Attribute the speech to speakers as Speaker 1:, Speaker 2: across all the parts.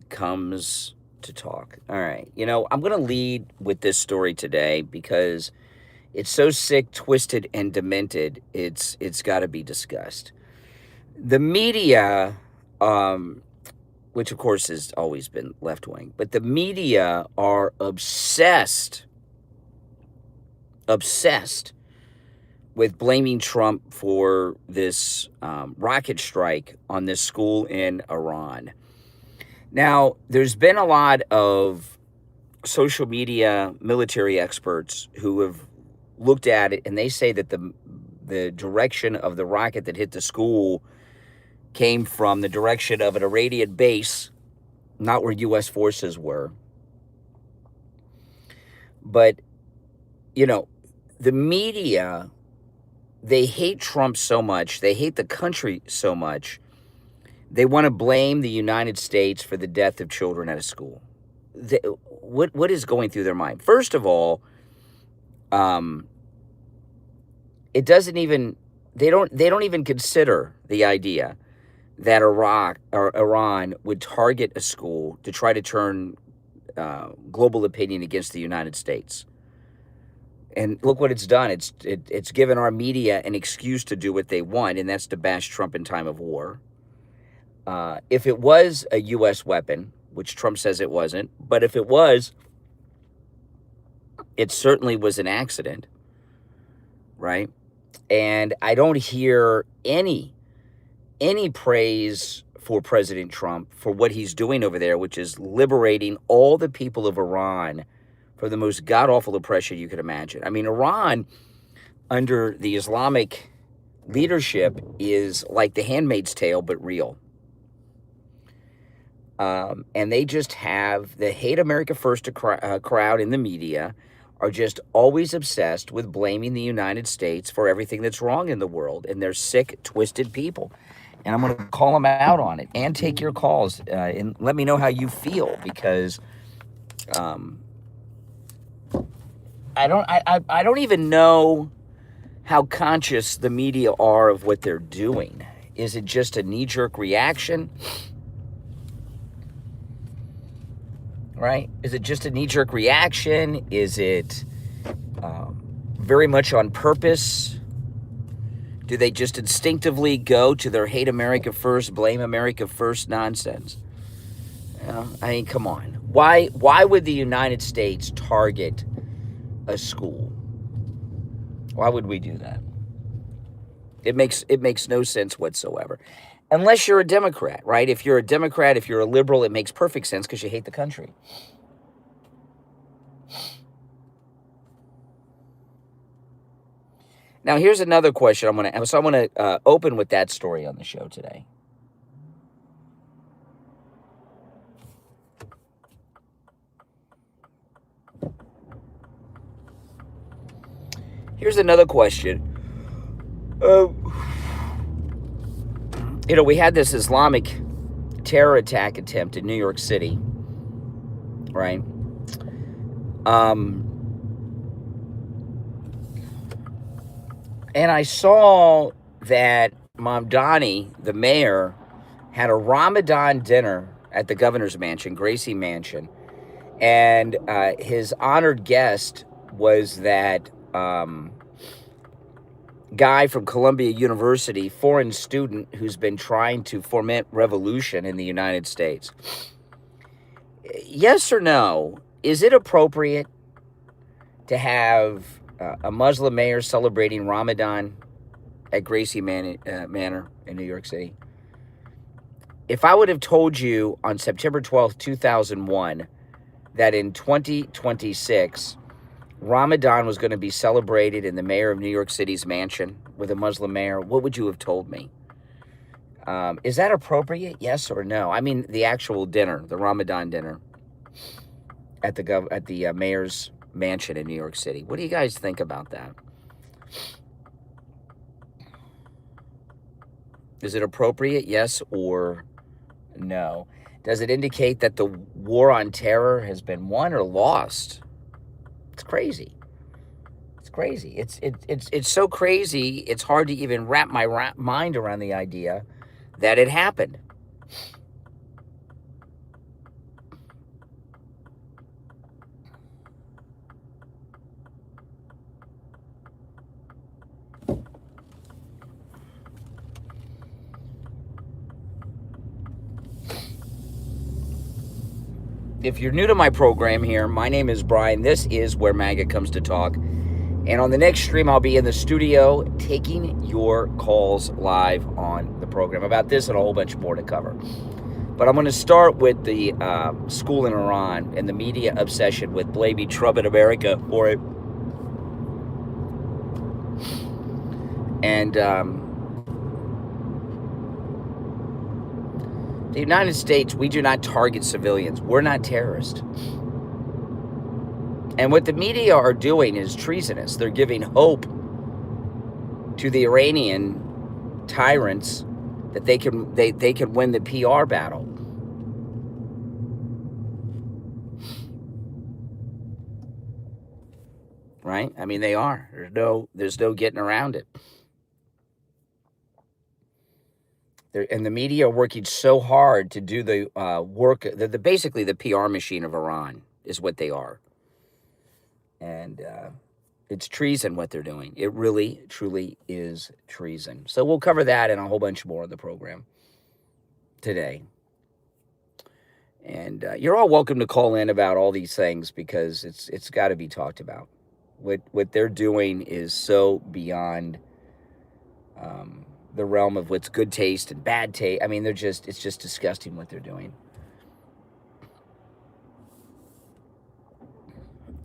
Speaker 1: comes to talk. All right. I'm going to lead with this story today because it's so sick, twisted, and demented. It's got to be discussed. The media, which of course has always been left wing, but the media are obsessed with blaming Trump for this rocket strike on this school in Iran. Now, there's been a lot of social media military experts who have looked at it, and they say that the direction of the rocket that hit the school came from the direction of an Iranian base, not where U.S. forces were. But, the media, they hate Trump so much, they hate the country so much, they want to blame the United States for the death of children at a school. What is going through their mind? First of all, it doesn't even they don't even consider the idea that Iran would target a school to try to turn global opinion against the United States. And look what it's done. It's given our media an excuse to do what they want, and that's to bash Trump in time of war. If it was a U.S. weapon, which Trump says it wasn't, but if it was, it certainly was an accident, right? And I don't hear any praise for President Trump for what he's doing over there, which is liberating all the people of Iran from the most god-awful oppression you could imagine. I mean, Iran, under the Islamic leadership, is like The Handmaid's Tale, but real. And they just have the Hate America First crowd in the media are just always obsessed with blaming the United States for everything that's wrong in the world. And they're sick, twisted people. And I'm going to call them out on it and take your calls and let me know how you feel, because I don't even know how conscious the media are of what they're doing. Is it just a knee-jerk reaction? Right? Is it just a knee-jerk reaction? Is it very much on purpose? Do they just instinctively go to their hate America first, blame America first nonsense? I mean, come on. Why would the United States target a school? Why would we do that? It makes no sense whatsoever. Unless you're a Democrat, right? If you're a Democrat, if you're a liberal, it makes perfect sense because you hate the country. Now, here's another question I'm going to open with that story on the show today. Here's another question. We had this Islamic terror attack attempt in New York City, right? And I saw that Mamdani, the mayor, had a Ramadan dinner at the governor's mansion, Gracie Mansion, and his honored guest was that guy from Columbia University, foreign student who's been trying to foment revolution in the United States. Yes or no, is it appropriate to have a Muslim mayor celebrating Ramadan at Gracie Manor in New York City? If I would have told you on September 12th, 2001, that in 2026, Ramadan was going to be celebrated in the mayor of New York City's mansion with a Muslim mayor, what would you have told me? Is that appropriate? Yes or no? I mean, the actual dinner, the Ramadan dinner at the mayor's mansion in New York City. What do you guys think about that? Is it appropriate? Yes or no? Does it indicate that the war on terror has been won or lost? It's crazy. It's crazy. It's so crazy, it's hard to even wrap my mind around the idea that it happened. If you're new to my program here, my name is Brian. This is where MAGA comes to talk. And on the next stream, I'll be in the studio taking your calls live on the program about this and a whole bunch more to cover. But I'm going to start with the school in Iran and the media obsession with blaming Trump in America for it. And the United States, we do not target civilians. We're not terrorists. And what the media are doing is treasonous. They're giving hope to the Iranian tyrants that they can win the PR battle. Right? I mean, they are. There's no getting around it. And the media are working so hard to do the work. They're basically the PR machine of Iran is what they are. And it's treason what they're doing. It really, truly is treason. So we'll cover that and a whole bunch more in the program today. And you're all welcome to call in about all these things because it's got to be talked about. What they're doing is so beyond the realm of what's good taste and bad taste. I mean, it's just disgusting what they're doing.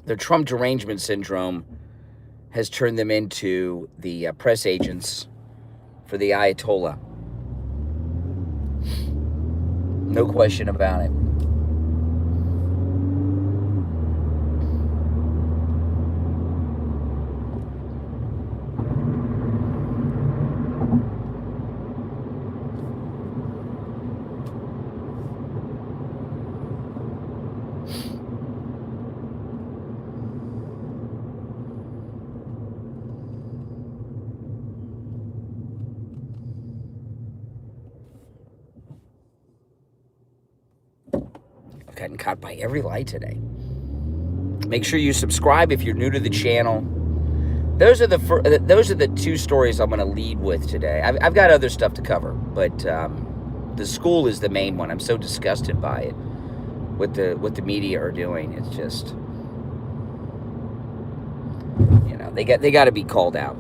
Speaker 1: Their Trump derangement syndrome has turned them into the press agents for the Ayatollah. No question about it. Gotten caught by every light today. Make sure you subscribe if you're new to the channel. Those are the two stories I'm going to lead with today. I've got other stuff to cover, but the school is the main one. I'm so disgusted by it. What the media are doing, it's just, they got to be called out.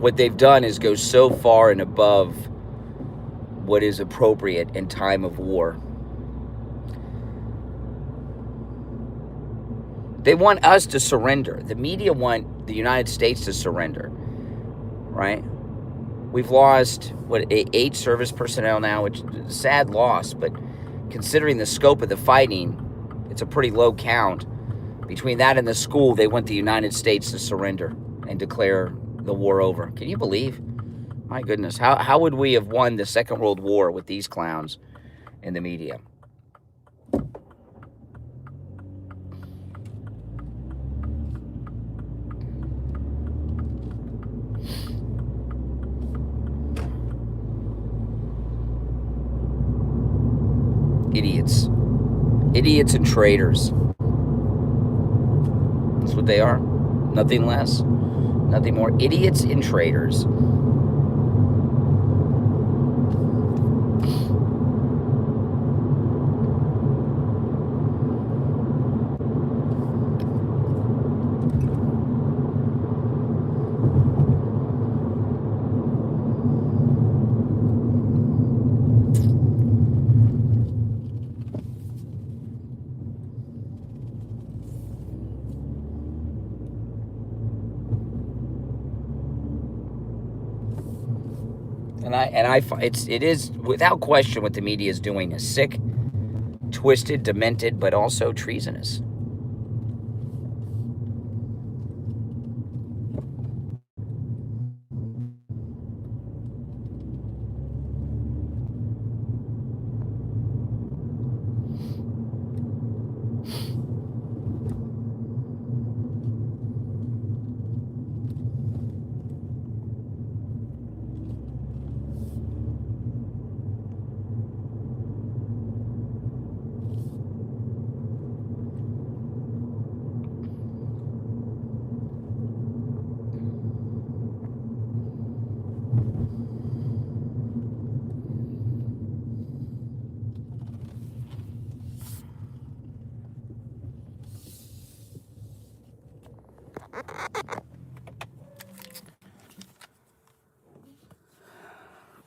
Speaker 1: What they've done is go so far and above what is appropriate in time of war. They want us to surrender. The media want the United States to surrender, right? We've lost, 8 service personnel now, which is a sad loss, but considering the scope of the fighting, it's a pretty low count. Between that and the school, they want the United States to surrender and declare the war over. Can you believe? My goodness, how would we have won the Second World War with these clowns in the media? Idiots. Idiots and traitors. That's what they are. Nothing less, nothing more. Idiots and traitors. It is without question what the media is doing is sick, twisted, demented, but also treasonous.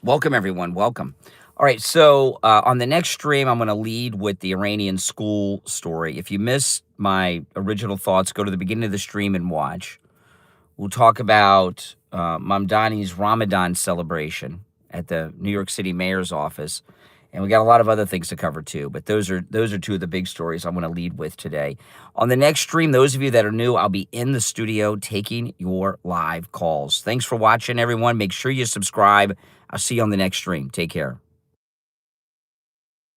Speaker 1: Welcome, everyone. Welcome. All right, so on the next stream, I'm going to lead with the Iranian school story. If you missed my original thoughts, go to the beginning of the stream and watch. We'll talk about Mamdani's Ramadan celebration at the New York City mayor's office. And we got a lot of other things to cover too, but those are two of the big stories I'm going to lead with today. On the next stream, those of you that are new, I'll be in the studio taking your live calls. Thanks for watching, everyone. Make sure you subscribe. I'll see you on the next stream. Take care.